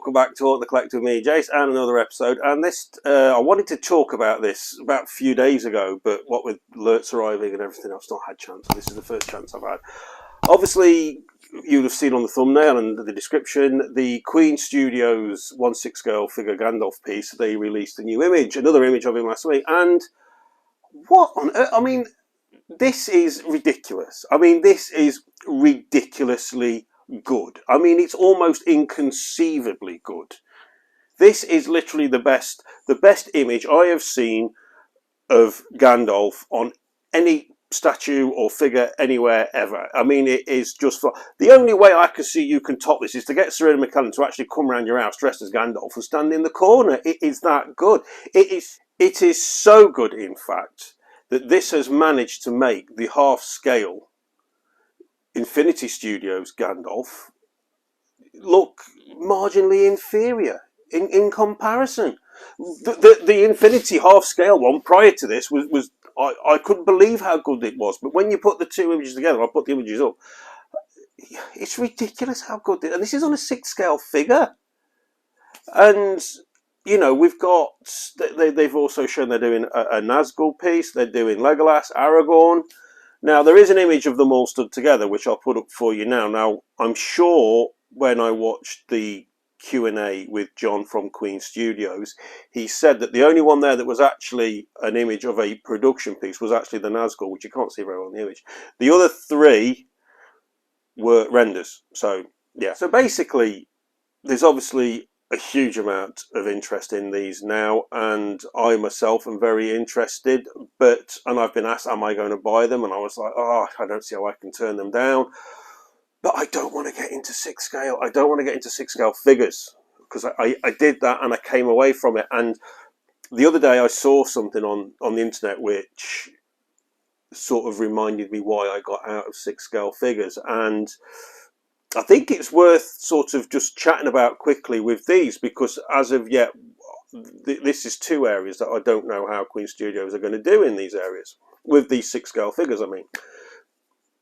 welcome back to All the Collector with me, Jace, and another episode. And this, I wanted to talk about this about a few days ago, but what with alerts arriving and everything, I've not had chance. This is the first chance I've had. Obviously, you'll have seen on the thumbnail and the description, the Queen Studios 1/6 scale figure Gandalf piece. They released a new image, another image of him last week, and what on earth? I mean, this is ridiculous. I mean, this is ridiculously good. I mean, it's almost inconceivably good. This is literally the best image I have seen of Gandalf on any statue or figure anywhere ever. I mean, it is just the only way I can see you can top this is to get Serena McCallum to actually come around your house dressed as Gandalf and stand in the corner. It is that good. It is so good, in fact, that this has managed to make the half-scale Infinity Studios Gandalf look marginally inferior in comparison. The Infinity half-scale one prior to this was I couldn't believe how good it was. But when you put the two images together, I put the images up, it's ridiculous how good it is. And this is on a 6-scale figure. And you know, we've got, they've also shown they're doing a Nazgul piece, they're doing Legolas, Aragorn. Now, there is an image of them all stood together, which I'll put up for you now. Now, I'm sure when I watched the Q&A with John from Queen Studios, he said that the only one there that was actually an image of a production piece was actually the Nazgul, which you can't see very well in the image. The other three were renders. So, yeah. So basically, there's obviously a huge amount of interest in these now, and I myself am very interested, and I've been asked, am I going to buy them? And I was like, oh, I don't see how I can turn them down. But I don't want to get into 6 scale. I don't want to get into 6 scale figures, because I did that and I came away from it. And the other day I saw something on the internet which sort of reminded me why I got out of 6 scale figures, and I think it's worth sort of just chatting about quickly with these, because as of yet, this is 2 areas that I don't know how Queen Studios are going to do in these areas, with these 6 scale figures, I mean.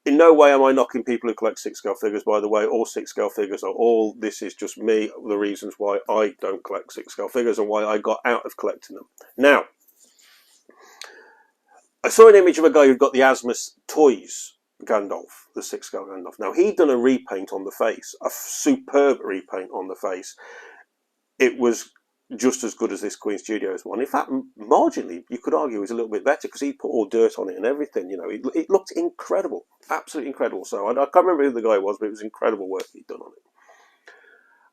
In no way am I knocking people who collect 6 scale figures, by the way. All 6 scale figures are all, this is just me, the reasons why I don't collect 6 scale figures and why I got out of collecting them. Now, I saw an image of a guy who got the Asmus Toys Gandalf, the 6 scale Gandalf. Now, he'd done a repaint on the face, a superb repaint on the face. It was just as good as this Queen Studios one. In fact, marginally, you could argue it was a little bit better, because he put all dirt on it and everything. You know, it looked incredible, absolutely incredible. So I can't remember who the guy was, but it was incredible work he'd done on it.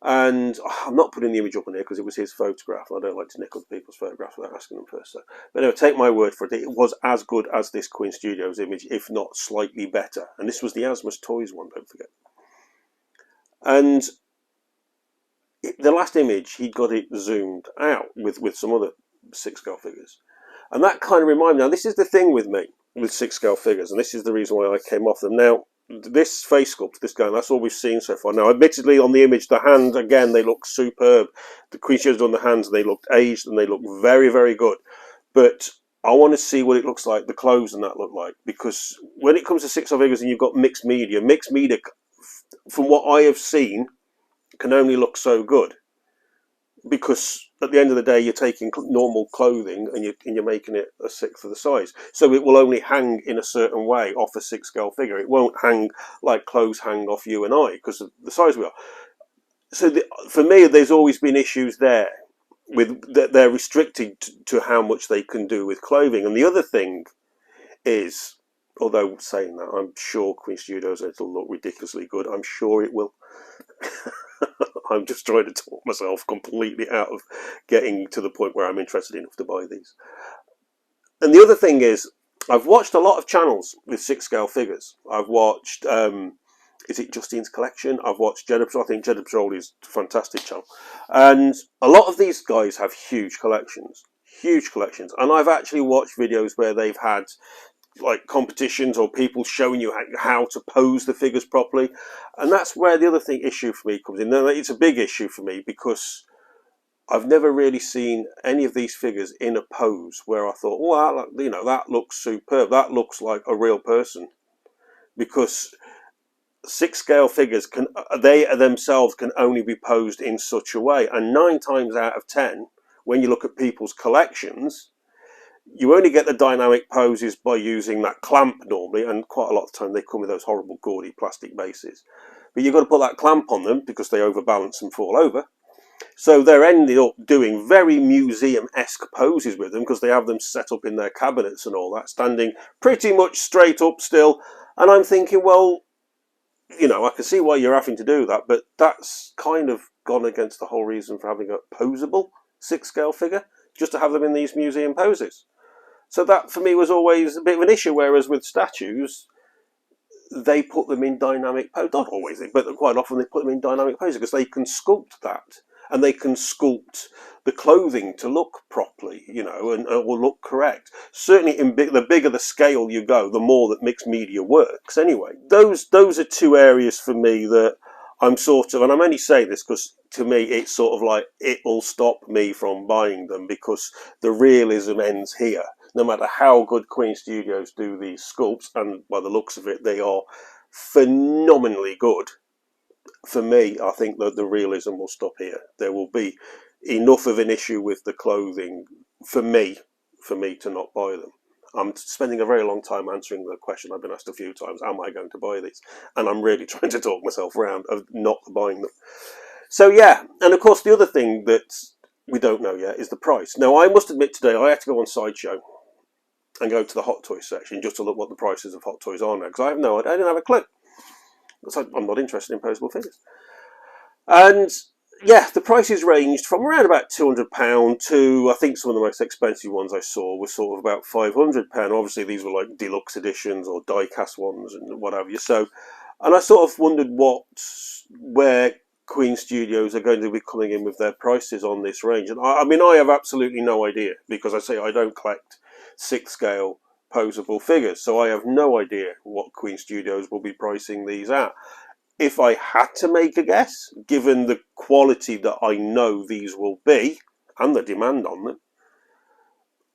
And I'm not putting the image up on here because it was his photograph. I don't like to nick other people's photographs without asking them first. So, but anyway, take my word for it. It was as good as this Queen Studios image, if not slightly better. And this was the Asmus Toys one, don't forget. And the last image, he got it zoomed out with some other 6 scale figures. And that kind of reminded me, now this is the thing with me, with 6 scale figures, and this is the reason why I came off them. Now, this face sculpt, this guy, that's all we've seen so far. Now, admittedly, on the image, the hand, again, they look superb. The Queen Studios on the hands, they looked aged, and they look very, very good. But I want to see what it looks like, the clothes and that look like. Because when it comes to 6 scale figures and you've got mixed media, from what I have seen, can only look so good. Because at the end of the day, you're taking normal clothing and you're making it a 1/6 of the size. So it will only hang in a certain way off a 6 scale figure. It won't hang like clothes hang off you and I, because of the size we are. So for me, there's always been issues there with that they're restricted to how much they can do with clothing. And the other thing is, although saying that, I'm sure Queen Studios it'll look ridiculously good. I'm sure it will. I'm just trying to talk myself completely out of getting to the point where I'm interested enough to buy these. And the other thing is, I've watched a lot of channels with 6 scale figures. I've watched, is it Justine's Collection? I've watched Jedi Patrol. I think Jedi Patrol is a fantastic channel. And a lot of these guys have huge collections. Huge collections. And I've actually watched videos where they've had like competitions or people showing you how to pose the figures properly, and that's where the other issue for me comes in. Now, it's a big issue for me because I've never really seen any of these figures in a pose where I thought, well, you know, that looks superb, that looks like a real person. Because 6 scale figures they themselves can only be posed in such a way, and 9 times out of 10, when you look at people's collections, you only get the dynamic poses by using that clamp normally, and quite a lot of the time they come with those horrible gaudy plastic bases. But you've got to put that clamp on them because they overbalance and fall over. So they're ending up doing very museum-esque poses with them because they have them set up in their cabinets and all that, standing pretty much straight up still. And I'm thinking, well, you know, I can see why you're having to do that, but that's kind of gone against the whole reason for having a posable 6 scale figure, just to have them in these museum poses. So that for me was always a bit of an issue, whereas with statues, they put them in dynamic pose. Not always, but quite often they put them in dynamic pose because they can sculpt that. And they can sculpt the clothing to look properly, you know, and will look correct. Certainly, the bigger the scale you go, the more that mixed media works. Anyway, those are 2 areas for me that I'm sort of, and I'm only saying this because to me it's sort of like it will stop me from buying them, because the realism ends here. No matter how good Queen Studios do these sculpts, and by the looks of it, they are phenomenally good. For me, I think that the realism will stop here. There will be enough of an issue with the clothing for me to not buy them. I'm spending a very long time answering the question I've been asked a few times, am I going to buy these? And I'm really trying to talk myself around of not buying them. So yeah, and of course the other thing that we don't know yet is the price. Now I must admit today I had to go on Sideshow and go to the Hot Toys section just to look what the prices of Hot Toys are now, because I didn't have a clue. I'm not interested in posable figures. And yeah, the prices ranged from around about £200 to, I think some of the most expensive ones I saw were sort of about £500. Obviously these were like deluxe editions or die-cast ones and what have you. So, and I sort of wondered where Queen Studios are going to be coming in with their prices on this range. And I mean, I have absolutely no idea, because I say I don't collect 6 scale posable figures, so I have no idea what Queen Studios will be pricing these at. If I had to make a guess, given the quality that I know these will be and the demand on them,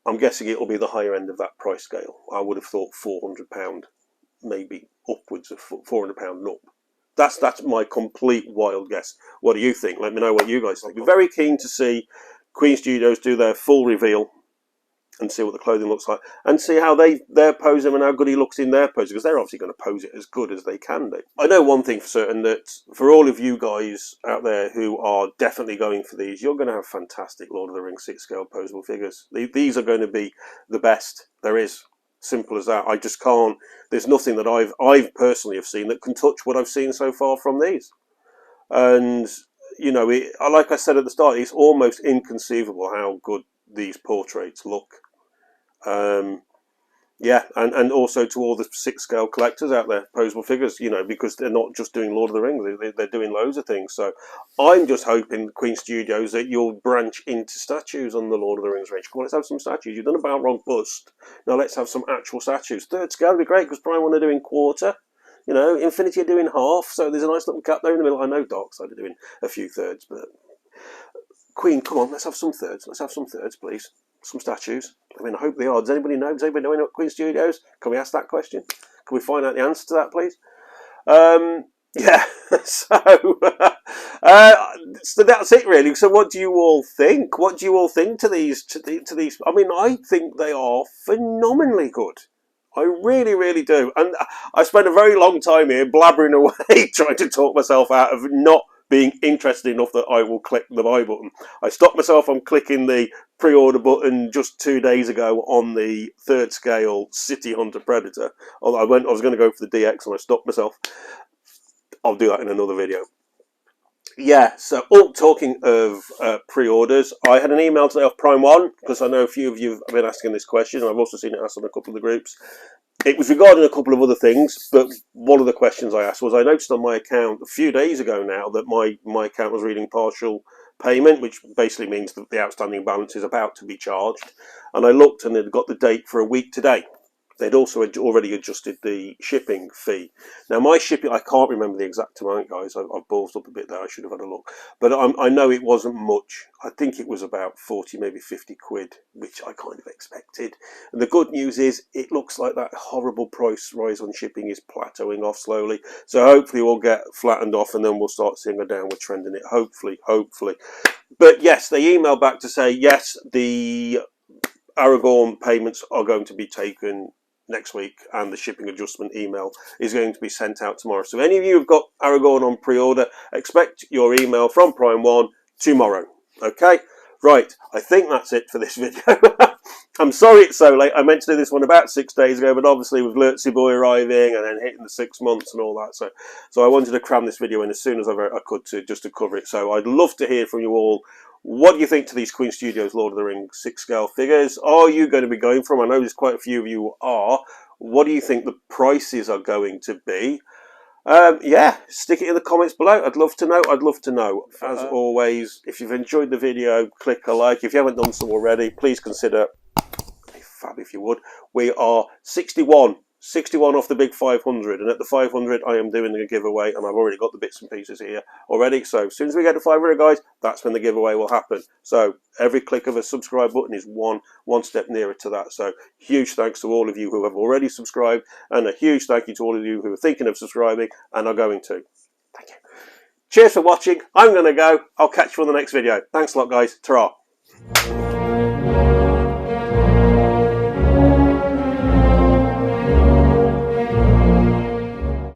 I'm guessing it'll be the higher end of that price scale. I would have thought £400, maybe upwards of £400 and up. That's my complete wild guess. What do you think? Let me know what you guys think. I'd be very keen to see Queen Studios do their full reveal and see what the clothing looks like, and see how they're posing and how good he looks in their pose, because they're obviously going to pose it as good as they can do. I know one thing for certain, that for all of you guys out there who are definitely going for these, you're going to have fantastic Lord of the Rings 6 scale posable figures. These are going to be the best there is. Simple as that. I just can't, there's nothing that I've personally have seen that can touch what I've seen so far from these. And you know, like I said at the start, it's almost inconceivable how good these portraits look. Yeah, and also to all the 6 scale collectors out there, posable figures, you know, because they're not just doing Lord of the Rings, they're doing loads of things. So I'm just hoping, Queen Studios, that you'll branch into statues on the Lord of the Rings range. Come on, let's have some statues. You've done a Balrog bust. Now let's have some actual statues. 3rd scale would be great, because Brian want to do in quarter. You know, Infinity are doing half, so there's a nice little gap there in the middle. I know Darkside are doing a few thirds, but Queen, come on, let's have some thirds. Let's have some thirds, please. Some statues. I mean, I hope they are. Does anybody know? Does anybody know what Queen Studios? Can we ask that question? Can we find out the answer to that, please? Yeah. So that's it, really. So what do you all think? What do you all think to these? To these? I mean, I think they are phenomenally good. I really, really do. And I spent a very long time here blabbering away, trying to talk myself out of not being interested enough that I will click the buy button. I stopped myself on clicking the pre-order button just 2 days ago on the 3rd scale City Hunter Predator. Although I was going to go for the DX and I stopped myself. I'll do that in another video. Yeah, so talking of pre-orders, I had an email today off Prime One, because I know a few of you have been asking this question, and I've also seen it asked on a couple of the groups. It was regarding a couple of other things, but one of the questions I asked was, I noticed on my account a few days ago now that my account was reading partial payment, which basically means that the outstanding balance is about to be charged. And I looked and it got the date for a week today. they'd also already adjusted the shipping fee. Now my shipping, I can't remember the exact amount, guys. I've ballsed up a bit there. I should have had a look, but I know it wasn't much. I think it was about 40, maybe 50 quid, which I kind of expected. And the good news is, it looks like that horrible price rise on shipping is plateauing off slowly. So hopefully we'll get flattened off, and then we'll start seeing a downward trend in it. Hopefully. But yes, they emailed back to say yes, the Aragorn payments are going to be taken next week, and the shipping adjustment email is going to be sent out tomorrow. So any of you who've got Aragorn on pre-order, expect your email from Prime One tomorrow. Okay, right, I think that's it for this video. I'm sorry it's so late. I meant to do this one about 6 days ago, but obviously with Lurtsy Boy arriving and then hitting the 6 months and all that, so I wanted to cram this video in as soon as I could to cover it. So I'd love to hear from you all. What do you think to these Queen Studios Lord of the Rings 6-scale figures? Are you going to be going for them? I know there's quite a few of you are. What do you think the prices are going to be? Yeah, stick it in the comments below. I'd love to know. As always, if you've enjoyed the video, click a like. If you haven't done so already, please consider a fab if you would. We are 61 off the big 500, and at the 500 I am doing a giveaway, and I've already got the bits and pieces here already. So as soon as we get to 500, guys, that's when the giveaway will happen. So every click of a subscribe button is one step nearer to that. So huge thanks to all of you who have already subscribed, and a huge thank you to all of you who are thinking of subscribing and are going to. Thank you. Cheers for watching. I'm going to go. I'll catch you on the next video. Thanks a lot, guys. Ta-ra.